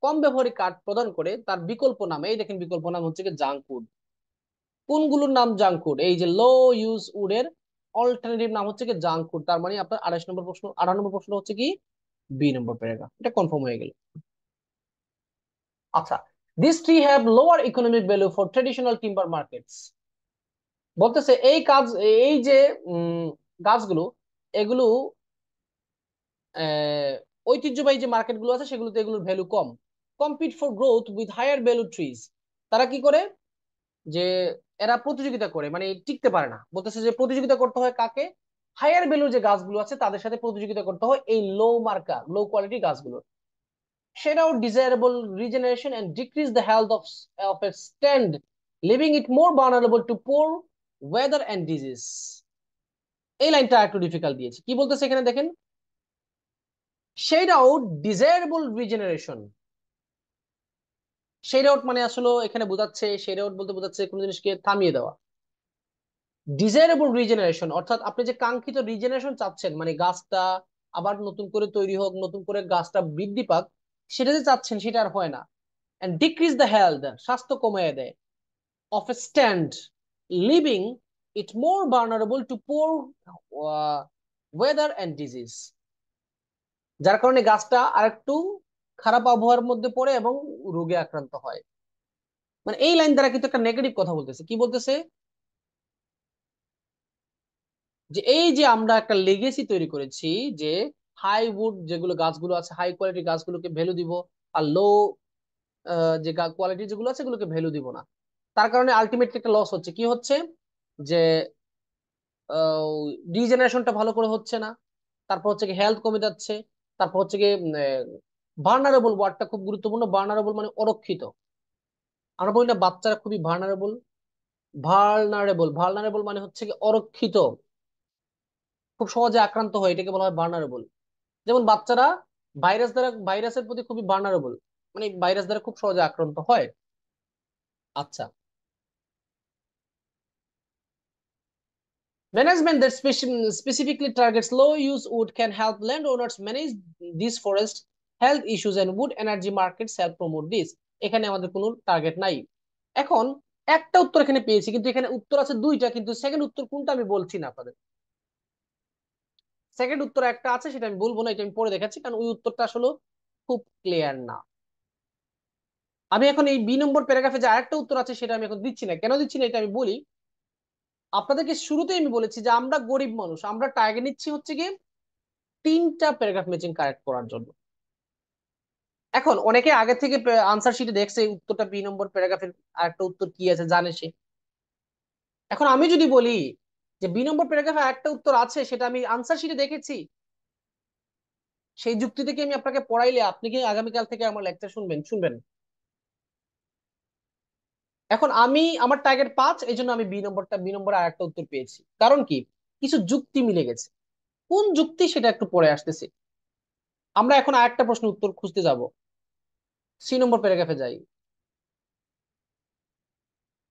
কম ব্যবহারিক কাঠ প্রদান করে, তার বিকল্প নাম, এই দেখেন বিকল্প নাম হচ্ছে কি জাঙ্ক উড। কোনগুলোর নাম জাঙ্ক উড? এই যে লো ইউজ উডের অল্টারনেটিভ নাম হচ্ছে কি জাঙ্ক উড। তার মানে আপনার 28 নম্বর প্রশ্ন, 18 নম্বর প্রশ্ন হচ্ছে কি বি নম্বর প্যারাগ্রাফ, এটা কনফার্ম হয়ে গেল। আচ্ছা, this tree have lower economic value for traditional timber markets. বলতেছে এই কাজ, এই যে উম, গাছগুলো, এগুলো ঐতিহ্যবাহী যে মার্কেট গুলো আছে সেগুলোতে এগুলোর ভ্যালু কম। Compete for growth with higher value trees. তারা কি করে, যে এরা প্রতিযোগিতা করে, মানে টিকতে পারে না। বলতেছে যে প্রতিযোগিতা করতে হয় কাকে? হায়ার ভ্যালু যে গাছগুলো আছে তাদের সাথে প্রতিযোগিতা করতে হয় এই লো মার্কা, লো কোয়ালিটি গাছগুলো। Shed out desirable regeneration and decrease the health of a stand, leaving it more vulnerable to poor weather and disease. এই লাইনটা একটু ডিফিকাল্ট দিয়েছি। কি বলতেছে এখানে দেখেন, shed out desirable regeneration. Shed out মানে আসলে এখানে বোঝাচ্ছে, শেড আউট বলতে বোঝাচ্ছে কোনো জিনিসকে থামিয়ে দেওয়া। ডিজায়ারেবল রিজেনারেশন অর্থাৎ আপনি যে কাঙ্ক্ষিত রিজেনারেশন চাচ্ছেন, মানে গাছটা আবার নতুন করে তৈরি হোক, নতুন করে গাছটা বৃদ্ধি পাক, সেটা যে চাচ্ছেন সেটা আর হয় না। এন্ড ডিক্রিজ দ্য হেলথ, স্বাস্থ্য কমিয়ে দেয়, of a stand, leaving it more vulnerable to poor weather and disease. যার কারণে গাছটা আরেকটু খারাপ আবহাওয়ার মধ্যে পড়ে এবং রোগে আক্রান্ত হয়। মানে এই লাইন দ্বারা কিন্তু একটা নেগেটিভ কথা বলতেছে। কি বলতেছে? যে এই যে আমরা একটা লেগেসি তৈরি করেছি, যে হাই উড যেগুলো গাছগুলো আছে, হাই কোয়ালিটি গাছগুলোকে ভ্যালু দিব, আর লো যে কোয়ালিটি যেগুলো আছে এগুলোকে ভ্যালু দিব না। তার কারণে আলটিমেটলি একটা লস হচ্ছে। কি হচ্ছে? যে রিজেনারেশনটা ভালো করে হচ্ছে না, তারপর হচ্ছে কি হেলথ কমে যাচ্ছে, তারপর হচ্ছে কি ভার্নারেবল, ওয়ার্ডটা খুব গুরুত্বপূর্ণ। ভার্নারেবল মানে অরক্ষিত। আমরা বলি না বাচ্চারা খুবই ভার্নারেবল? ভার্নারেবল, ভার্নারেবল মানে হচ্ছে কি অরক্ষিত, খুব সহজে আক্রান্ত হয়, এটাকে বলা হয় ভার্নারেবল। যেমন বাচ্চারা ভাইরাসের প্রতি খুবই ভার্নারেবল, মানে ভাইরাস দ্বারা খুব সহজে আক্রান্ত হয়। আচ্ছা, management that specifically targets low use wood can help landowners manage these forest health issues, and wood energy markets help promote this. এখানে আমাদের কোনো টার্গেট নাই। এখন একটা উত্তর এখানে পেয়েছি, কিন্তু এখানে উত্তর আছে দুইটা, কিন্তু সেকেন্ড উত্তর কোনটা আমি বলছি না আপনাদের। সেকেন্ড উত্তর একটা আছে, সেটা আমি বলবো না, এটা আমি পরে দেখাচ্ছি, কারণ ওই উত্তরটা আসলে খুব ক্লিয়ার না। আমি এখন এই বি নম্বর প্যারাগ্রাফে যে আরেকটা উত্তর আছে সেটা আমি এখন দিচ্ছি না। কেন দিচ্ছি না এটা আমি বলি। আপনাদেরকে শুরুতেই আমি বলেছি যে আমরা গরিব মানুষ, আমরা টার্গেট নিচ্ছি হচ্ছে কি 3টা প্যারাগ্রাফ ম্যাচিং কারেক্ট করার জন্য। এখন অনেকে আগে থেকে আনসার শিটে দেখছে এই উত্তরটা বি নম্বর প্যারাগ্রাফের আরেকটা উত্তর কি আছে জানে সে। এখন আমি যদি বলি যে বি নম্বর প্যারাগ্রাফে আরেকটা উত্তর আছে, সেটা আমি আনসার শিটে দেখেছি, সেই যুক্তি থেকে আমি আপনাকে পড়াইলে আপনি কি আগামীকাল থেকে আমার লেকচার শুনবেন? শুনবেন? এখন আমি আমার টার্গেট 5, এই জন্য আমি বি নম্বরে আরেকটা উত্তর পেয়েছি। কারণ কি? কিছু যুক্তি মিলে গেছে। কোন যুক্তি সেটা একটু পরে আসতেছে। আমরা এখন আরেকটা প্রশ্ন উত্তর খুঁজতে যাব। সি নম্বর প্যারাগ্রাফে যাই।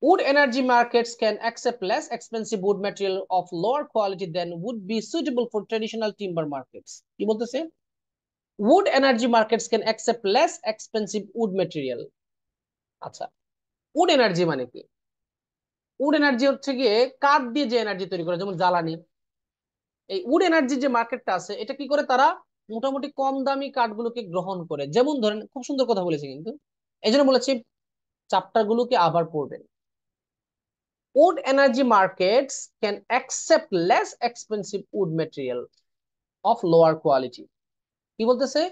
Wood energy markets can accept less expensive wood material of lower quality than would be suitable for traditional timber markets. কি বলতেছে? Wood energy markets can accept less expensive wood material. আচ্ছা, উড এনার্জি মানে কি? Would energy হচ্ছে গিয়ে কাঠ দিয়ে যে এনার্জি তৈরি করে, যেমন জ্বালানি। এই উড এনার্জি যে মার্কেটটা আছে, এটা কি করে? তারা মোটামুটি কম দামি কাঠগুলোকে গ্রহণ করে। যেমন ধরেন, খুব সুন্দর কথা বলেছে কিন্তু, এই জন্য বলেছি চ্যাপ্টার গুলোকে আবার পড়বেন। Wood energy markets can accept less expensive wood material of lower quality. কি বলতেছে?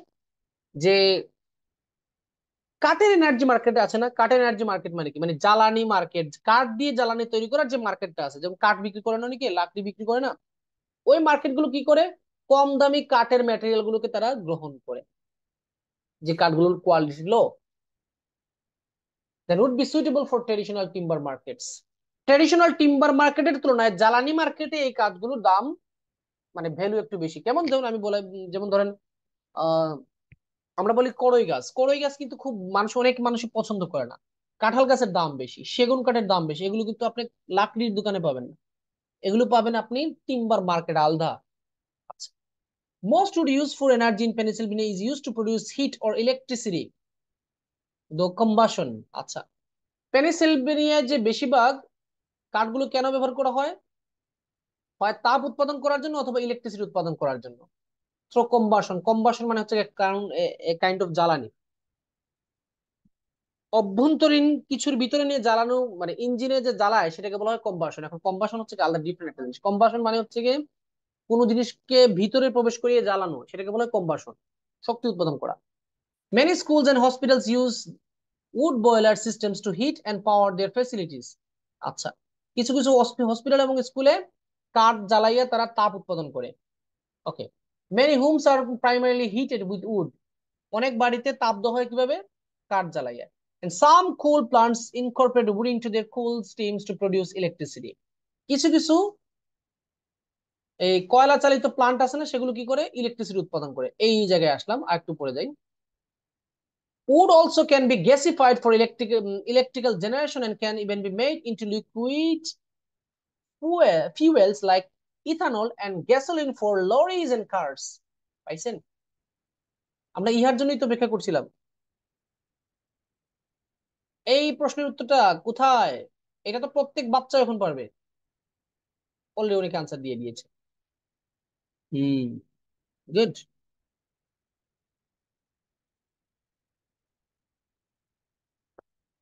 যে কাঠের এনার্জি মার্কেটে আছে না, কাঠের এনার্জি মার্কেট মানে কি? মানে জ্বালানি মার্কেট, কাঠ দিয়ে জ্বালানি তৈরি করার যে মার্কেটটা আছে, যেমন কাঠ বিক্রি করে না অনেকে, লাকড়ি বিক্রি করে না, ওই মার্কেট গুলো কি করে? কম দামি কাঠের ম্যাটেরিয়াল গুলোকে তারা গ্রহণ করে, যে কাঠগুলোর quality low. That would be suitable for traditional timber markets. Traditional timber মার্কেটের তুলনায় জ্বালানি মার্কেটে এই কাঠগুলোর দাম, মানে ভ্যালু একটু বেশি। কেমন? যেমন আমি বলে, যেমন ধরেন আহ আমরা বলি কড়ই গাছ। কড়ই গাছ কিন্তু খুব মানুষ, অনেক মানুষই পছন্দ করে না। কাঁঠাল গাছের দাম বেশি, সেগুন কাঠের দাম বেশি, এগুলো কিন্তু আপনি লাকড়ির দোকানে পাবেন না, এগুলো পাবেন আপনি টিম্বার মার্কেট আলাদা। আচ্ছা, Most wood used for energy in Pennsylvania is used to produce heat or electricity. The combustion. আচ্ছা, পেনিসিলভেনিয়ায় যে বেশিরভাগ কাঠগুলো কেন ব্যবহার করা হয়? হয় তাপ উৎপাদন করার জন্য অথবা ইলেকট্রিসিটি উৎপাদন করার জন্য। সো কম্বাসন, কম্বাসন মানে হচ্ছে কাইন্ড অফ জ্বালানি। অভ্যন্তরীণ কিছুর ভিতরে নিয়ে জ্বালানো, মানে ইঞ্জিনে যে জ্বালায় সেটাকে বলা হয় কম্বাসন। এখন কম্বাসন হচ্ছে কি আলাদা ডিফারেন্ট একটা জিনিস। কম্বাসন মানে হচ্ছে কি কোনো জিনিসকে ভিতরে প্রবেশ করিয়ে জ্বালানো, সেটাকে বলা হয় কম্বাসন, শক্তি উৎপাদন করা। Many schools and hospitals use wood boiler systems to heat and power their facilities. আচ্ছা, কিছু কিছু হসপিটাল এবং স্কুলে কাঠ জ্বালাইয়া তারা তাপ উৎপাদন করে। ওকে। Many homes are primarily heated with wood. অনেক বাড়িতে তাপ দেওয়া হয় কিভাবে? কাঠ জ্বালাইয়া। And some coal plants incorporate wood into their coal streams to produce electricity. কিছু কিছু এই কয়লা চালিত প্লান্ট আছে না, সেগুলো কি করে? ইলেকট্রিসিটি উৎপাদন করে। এই জায়গায় আসলাম, আর একটু পরে যাই। Wood also can be gasified for electrical generation and can even be made into liquid fuels like ethanol and gasoline for lorries and cars. পাইছেন? আমরা ইহার জন্যই তো ব্যাখ্যা করছিলাম। এই প্রশ্নের উত্তরটা কোথায়? এটা তো প্রত্যেক বাচ্চা এখন পারবে, অলরেডি অনেক আনসার দিয়ে দিয়েছে। Hmm, good.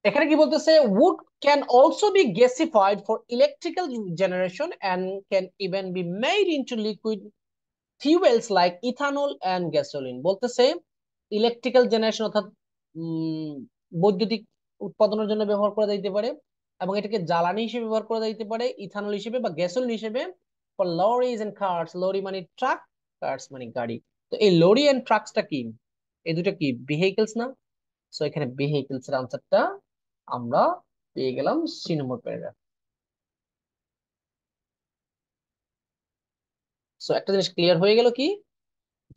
এখানে কি বলতেছে? Wood can also be gasified for electrical generation and can even be made into liquid fuels like ethanol and gasoline. বলতেছে ইলেকট্রিক্যাল জেনারেশন অর্থাৎ বৈদ্যুতিক উৎপাদনের জন্য ব্যবহার করা যাইতে পারে, এবং এটাকে জ্বালানি হিসেবে ব্যবহার করা যাইতে পারে, ইথানল হিসেবে বা গ্যাসোলিন হিসেবে। ফর লরিজ এন্ড কার্স, লরি মানে ট্রাক, কার্স মানে গাড়ি। তো এই লরি এন্ড ট্রাকসটা কি? এই দুটো কি ভেহিকলস না? সো এখানে ভেহিকলস এর আনসারটা আমরা পেয়ে গেলাম সি নম্বর প্যারাগ্রাফ। সো একটা জিনিস ক্লিয়ার হয়ে গেল কি,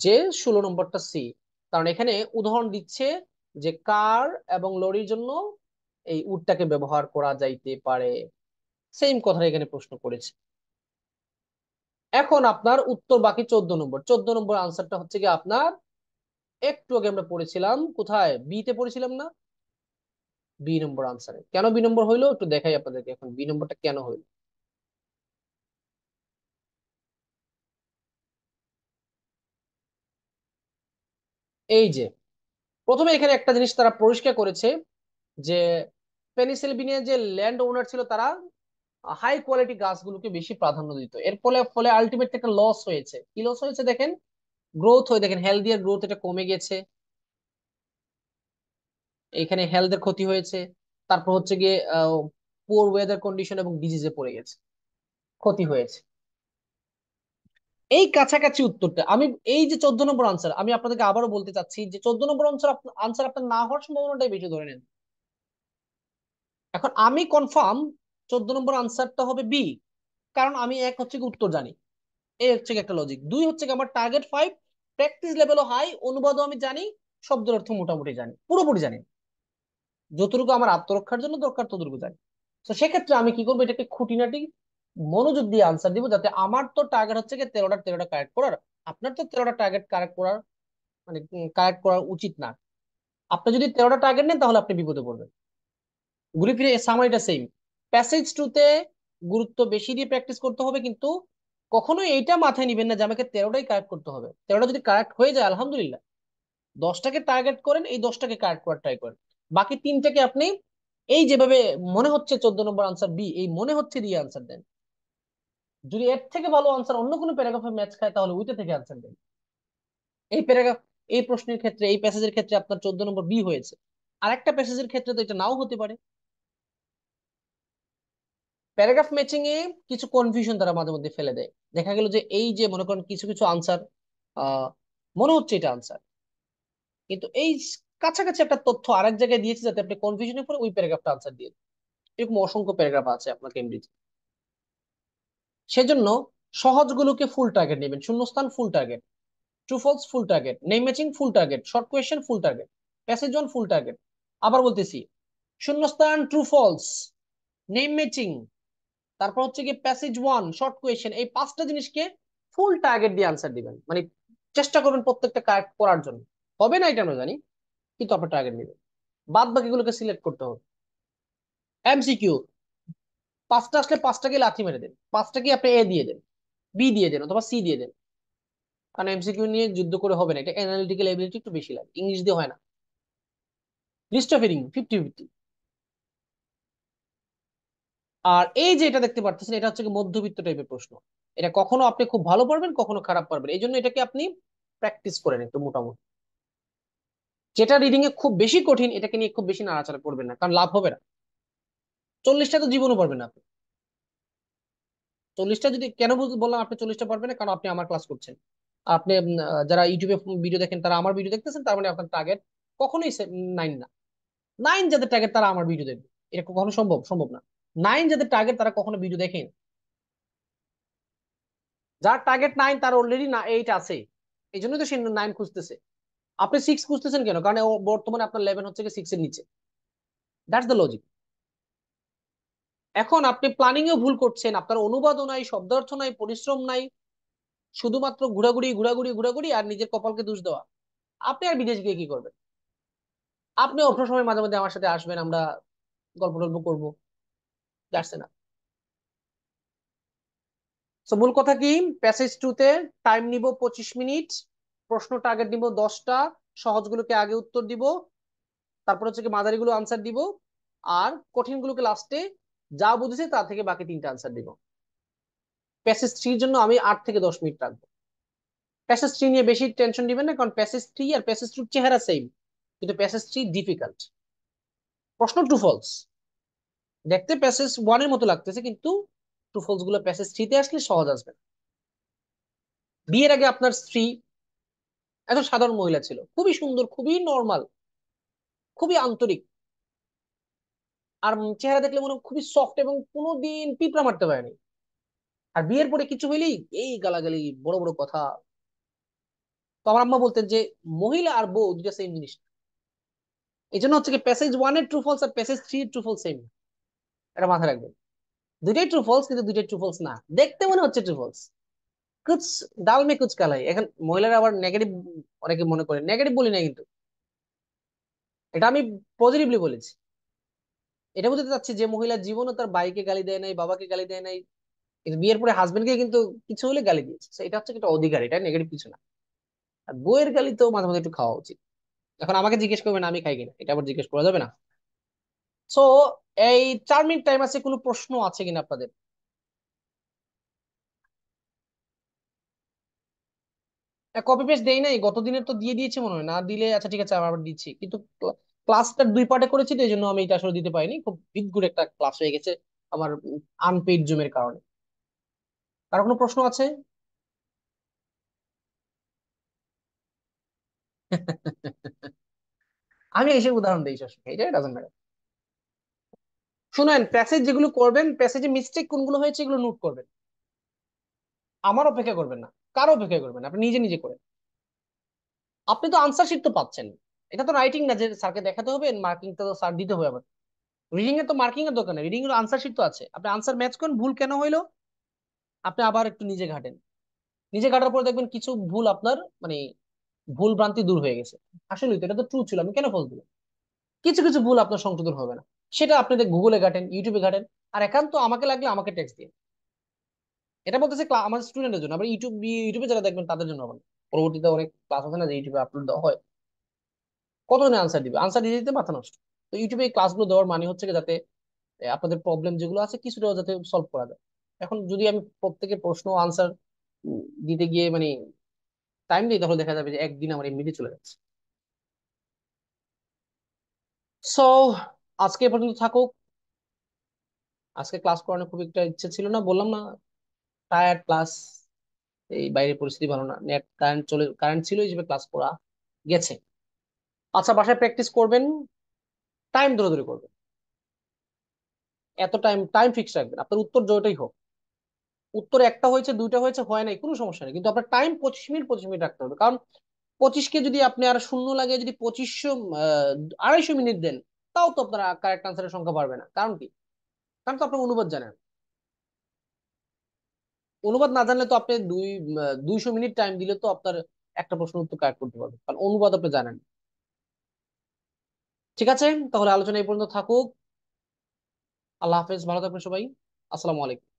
যে 16 নম্বরটা সি। কারণ এখানে উদাহরণ দিচ্ছে যে কার এবং লরির জন্য এই উডটাকে ব্যবহার করা যাইতে পারে। সেম কথা এখানে প্রশ্ন করেছে। এখন আপনার উত্তর বাকি 14 নম্বর। 14 নম্বর আনসারটা হচ্ছে কি আপনার, একটু আগে আমরা পড়েছিলাম, কোথায়? বি তে পড়েছিলাম না? বি নম্বর আনসারে। কেন বি নম্বর হইলো একটু দেখাই আপনাদেরকে, এখন বি নম্বরটা কেন হইলো। এই যে প্রথমে এখানে একটা জিনিস তারা পরিষ্কার করেছে যে পেনিসিলভেনিয়া যে ল্যান্ড ওনার ছিল, তারা হাই কোয়ালিটি গাছগুলোকে বেশি প্রাধান্য দিত। এর ফলে ফলে আলটিমেট একটা লস হয়েছে। কি লস হয়েছে দেখেন? গ্রোথ হয়ে দেখেন হেলদিয়ার গ্রোথ এটা কমে গেছে, এখানে হেলথের ক্ষতি হয়েছে। তারপর হচ্ছে গিয়ে পুয়ার ওয়েদার কন্ডিশন এবং ডিজিজে পড়ে গেছে, ক্ষতি হয়েছে। এই কাছাকাছি উত্তরটা আমি, এই যে 14 নম্বর আনসার, আমি আপনাদেরকে আবারও বলতে চাচ্ছি যে 14 নম্বর আনসার আনসার আপনার না হওয়ার সম্ভাবনাটাই বেশি, ধরে নেন। এখন আমি কনফার্ম 14 নম্বর আনসারটা হবে বি। কারণ আমি এক হচ্ছে কি উত্তর জানি, এই হচ্ছে কি একটা লজিক। দুই হচ্ছে কি আমার টার্গেট 5, প্র্যাকটিস লেভেলও হাই, অনুবাদও আমি জানি, শব্দের অর্থ মোটামুটি জানি, পুরোপুরি জানি। যতটুকু আমার আত্মরক্ষার জন্য দরকার ততটুকু জানি। তো সেক্ষেত্রে আমি কি করবো, এটাকে খুঁটিনাটি মনোযোগ দিয়ে আনসার দিব, যাতে আমার তো টার্গেট হচ্ছে কি 13টা কারেক্ট করার, আপনার তো 13টা টার্গেট কারেক্ট করার মানে কারেক্ট করা উচিত না। আপনি যদি 13টা টার্গেট নেন তাহলে আপনি বিপদে পড়বেন। ঘুরে ফিরে সামারিটা সেম। প্যাসেজ টুতে গুরুত্ব বেশি দিয়ে প্র্যাকটিস করতে হবে, কিন্তু কখনোই এইটা মাথায় নিবেন না যে আমাকে 13টাই কারেক্ট করতে হবে। 13টা যদি কারেক্ট হয়ে যায় আলহামদুলিল্লাহ, 10টাকে টার্গেট করেন, এই 10টাকে কারেক্ট করার ট্রাই করেন। বাকি 3টাকে আপনি এই যেভাবে মনে হচ্ছে 14 নম্বর আনসার বি, এই মনে হচ্ছে দিয়ে আনসার দেন। যদি এর থেকে ভালো আনসার অন্য কোনো প্যারাগ্রাফে ম্যাচ খায় তাহলে ওইটা থেকে আনসার দেন। এই প্যারাগ্রাফ, এই প্রশ্নের ক্ষেত্রে, এই প্যাসেজের ক্ষেত্রে আপনার 14 নম্বর বি হয়েছে, আর একটা প্যাসেজের ক্ষেত্রে তো এটা নাও হতে পারে। প্যারাগ্রাফ ম্যাচিং এ কিছু কনফিউশন তারা মাঝে মধ্যে ফেলে দেয়। দেখা গেল যে এই যে মনে করেন কিছু কিছু আনসার আহ মনে হচ্ছে এটা আনসার, কিন্তু এই কাছাকাছি একটা তথ্য আরেক জায়গায় দিয়েছে, যাতে আপনি কনফিউশনে পড়ে ওই প্যারাগ্রাফটা আনসার দিয়ে দেন। এরকম অসংখ্য প্যারাগ্রাফ আছে আপনার কেমব্রিজ। সেজন্য সহজগুলোকে ফুল টার্গেট নেবেন, শূন্যস্থান full target, true false full target, name matching full target, short question full target, passage one full target. আবার বলতেছি, শূন্যস্থান ট্রু ফলস, নেম ম্যাচিং, তারপর হচ্ছে কি প্যাসেজ ওয়ান, শর্ট কোয়েশ্চেন, এই 5টা জিনিসকে ফুল টার্গেট দিয়ে আনসার দিবেন। মানে চেষ্টা করবেন প্রত্যেকটা কারেক্ট করার জন্য। হবে না এটা আমরা জানি, কিন্তু আপনার টার্গেট নেবেন। বাদ বাকিগুলোকে সিলেক্ট করতে হবে। এমসিকিউ, পাঁচটা আসলে পাঁচটাকে লাথি মেরে দেন, পাঁচটাকে আপনি এ দিয়ে দেন, বি দিয়ে দেন, অথবা সি দিয়ে দেন। কারণ এমসিকিউ নিয়ে যুদ্ধ করে হবে না, এটা অ্যানালিটিক্যাল এবিলিটি একটু বেশি লাগে, ইংলিশ দিয়ে হয় না। List of এরিং 50-50। আর এই যে এটা দেখতে পারতেছেন, এটা হচ্ছে কি মধ্যবিত্ত টাইপের প্রশ্ন। এটা কখনো আপনি খুব ভালো পারবেন, কখনো খারাপ পারবেন, এই জন্য এটাকে আপনি প্র্যাকটিস করেন একটু মোটামুটি। যেটা রিডিং এ খুব বেশি কঠিন, এটাকে নিয়ে খুব বেশি নাড়াচাড়া করবেন না, কারণ লাভ হবে না। 40টা তো জীবনও পারবেন না আপনি। 40টা যদি কেন বললাম আপনি 40টা পারবেন না, কারণ আপনি আমার ক্লাস করছেন। আপনি যারা ইউটিউবে ভিডিও দেখেন তারা আমার ভিডিও দেখতেছেন, তার মানে আপনার টার্গেট কখনোই 9 না। 9 যাদের টার্গেট তারা আমার ভিডিও দেখবে, এটা কখনো সম্ভব সম্ভব না। 9 যাদের টার্গেট তারা কখনো ভিডিও দেখেন। যার টার্গেট 9 তার অলরেডি না 8 আছে, এই জন্যই তো সে 9 খুঁজতেছে। আপনি 6 খুঁজতেছেন কেন? কারণ বর্তমানে আপনার লেভেল হচ্ছে 6 এর নিচে। That's the logic. এখন আপনি প্ল্যানিং এও ভুল করছেন, আপনার অনুবাদও নাই, শব্দার্থ নাই, পরিশ্রম নাই, শুধুমাত্র ঘোরাঘুরি ঘোরাঘুরি ঘোরাঘুরি আর নিজের কপালকে দোষ দেওয়া। আপনি আর বিদেশ গিয়ে কি করবেন? আপনি অবসর সময় মাঝে মাঝে আমার সাথে আসবেন, আমরা গল্প টল্প করবো, যাচ্ছে না। তো মূল কথা কি, প্যাসেজ টু তে টাইম নিব 25 মিনিট, প্রশ্ন টার্গেট নিব 10টা, সহজগুলোকে আগে উত্তর দিব, তারপর হচ্ছে কি মাঝারিগুলো আনসার দিব, আর কঠিনগুলোকে লাস্টে যা বুঝেছে তা থেকে বাকি 3টা আনসার দিব। প্যাসেজ থ্রির জন্য আমি 8 থেকে 10 মিনিট রাখবো। প্যাসেজ থ্রি নিয়ে বেশি টেনশন দিবেন না, কারণ প্যাসেজ থ্রি আর প্যাসেজ টুর চেহারা সেম, কিন্তু প্যাসেজ থ্রি ডিফিকাল্ট। প্রশ্ন ট্রু ফলস, দেখতে প্যাসেজ ওয়ানের মতো লাগতেছে, কিন্তু ট্রু ফলস গুলো প্যাসেজ থ্রিতে আসলে সহজ আসবে। বিয়ের আগে আপনার স্ত্রী এত সাধারণ মহিলা ছিল, খুবই সুন্দর, খুবই নর্মাল, খুবই আন্তরিক, আর চেহারা দেখলে মনে হয় খুবই সফট, এবং কোনোদিন পিঁপড়া মারতে পারেনি। আর বিয়ের পরে কিছু হইলেই এই গালাগালি, বড় বড় কথা। তো আমার আম্মা বলতেন যে মহিলা আর বউ দুটা সেম জিনিস না। এই জন্য হচ্ছে কি প্যাসেজ ওয়ানের ট্রু ফলস আর passage three true false same. এটা মাথায় রাখবেন। দুইটাই ট্রু ফলস, কিন্তু দুইটাই ট্রু ফলস না, দেখতে মনে হচ্ছে ট্রু ফলস। কুছ ডাল মে কুছ কালাই। এখন মহিলারা আবার নেগেটিভ, অনেকে মনে করে নেগেটিভ বলি না, কিন্তু এটা আমি পজিটিভলি বলেছি। এটা বুঝতে চাচ্ছি যে মহিলা জীবনও তার বাইকে গালি দেয় নাই, বাবাকে গালি দেয় নাই, কিন্তু বিয়ের পরে হাজবেন্ডকে কিন্তু কিছু হলে গালি দিয়েছে। So এটা হচ্ছে একটা অধিকার, এটা নেগেটিভ কিছু না। আর বউয়ের গালি তো মাঝে মাঝে একটু খাওয়া উচিত। এখন আমাকে জিজ্ঞেস করবেন আমি খাই কিনা, এটা আবার জিজ্ঞেস করা যাবে না। সো এই 4 মিনিট টাইম আছে, কোনো প্রশ্ন আছে কিনা আপনাদের? কপি পেস্ট দেই নাই, গত দিনের তো দিয়ে দিয়েছি মনে হয়, না দিলে আচ্ছা ঠিক আছে আমি আবার দিচ্ছি, কিন্তু ক্লাসটা 2 পার্টে করেছি তো এই জন্য আমি এটা আসলে দিতে পারিনি, খুব বিদঘুর একটা ক্লাস হয়ে গেছে আমার আনপেইড জুমের কারণে। কার কোনো প্রশ্ন আছে? আমি এসে উদাহরণ দিই সবসময়, এটা ডাজন্ট ম্যাটার। শুনেন, প্যাসেজ যেগুলো করবেন, প্যাসেজে মিস্টেক কোনগুলো হয়েছে এগুলো নোট করবেন। আমার অপেক্ষা করবেন না, কারো অপেক্ষা করবেন না, আপনি নিজে নিজে করেন। আপনি তো আনসার শিট তো পাচ্ছেন, এটা তো রাইটিং না যে স্যারকে দেখাতে হবে, মার্কিং তো স্যার দিতে হবে আবার। রিডিং এর তো মার্কিং এর দরকার নেই, রিডিং এর আনসার শিট তো আছে, আপনি আনসার ম্যাচ করেন, ভুল কেন হইলো আপনি আবার একটু নিজে ঘাটেন। নিজে ঘাটার পর দেখবেন কিছু ভুল আপনার মানে ভুল ভ্রান্তি দূর হয়ে গেছে। আসলে তো এটা তো ট্রু ছিল, আমি কেন ফলস দিলাম। কিছু কিছু ভুল আপনার সংশোধন হবে না, সেটা আপনি গুগলে ঘাটেন, ইউটিউবে ঘাটেন। আর একান্ত আমাকে লাগলে আমাকে টেক্সট দিন। এটা বলতেছে আমাদের স্টুডেন্টের জন্য, আবার ইউটিউবে যারা দেখবেন তাদের জন্য হবে না। পরবর্তীতে অনেক ক্লাস আছে না যে ইউটিউবে আপলোড দেওয়া হয়, কতজনে আনসার দিবে, আনসার দিতে দিতে মাথা নষ্ট। তো ইউটিউবে এই ক্লাসগুলো দেওয়ার মানে হচ্ছে কি যাতে আপনাদের প্রবলেম যেগুলো আছে কিছুটা যাতে সলভ করা যায়। এখন যদি আমি প্রত্যেকের প্রশ্ন আনসার দিতে গিয়ে মানে টাইম দিই, তাহলে দেখা যাবে যে একদিন আমার এমনিতে চলে যাচ্ছে। সো আজকে এ পর্যন্ত থাকুক। আজকে ক্লাস করানোর খুব একটা ইচ্ছে ছিল না, বললাম না, টায়ার্ড প্লাস এই বাইরের পরিস্থিতি ভালো না, নেট কারেন্ট ছিল হিসেবে ক্লাস করা গেছে। আচ্ছা, বাসায় প্র্যাকটিস করবেন, টাইম ধরে ধরে করবেন। এত টাইম টাইম ফিক্স রাখবেন, আপনার উত্তর জয়টাই হোক। উত্তর একটা হয়েছে, দুইটা হয়েছে, হয় নাই, কোনো সমস্যা নেই, কিন্তু আপনার টাইম 25 মিনিট 25 মিনিট রাখতে হবে। কারণ 25কে যদি আপনি আর শূন্য লাগে যদি 2500 250 মিনিট দেন, তাও তো আপনার কারেক্ট আনসারের সংখ্যা বাড়বে না। কারণ কি? কারণ তো আপনার অনুবাদ জানেন। অনুবাদ না জানলে তো আপনি 200 মিনিট টাইম দিলে তো আপনার একটা প্রশ্নের উত্তর কারেক্ট করতে পারবে, কারণ অনুবাদ আপনি জানেন। ঠিক আছে, তাহলে আলোচনা এই পর্যন্ত থাকুক। আল্লাহ হাফেজ, ভালো থাকবেন সবাই। আসসালামু আলাইকুম।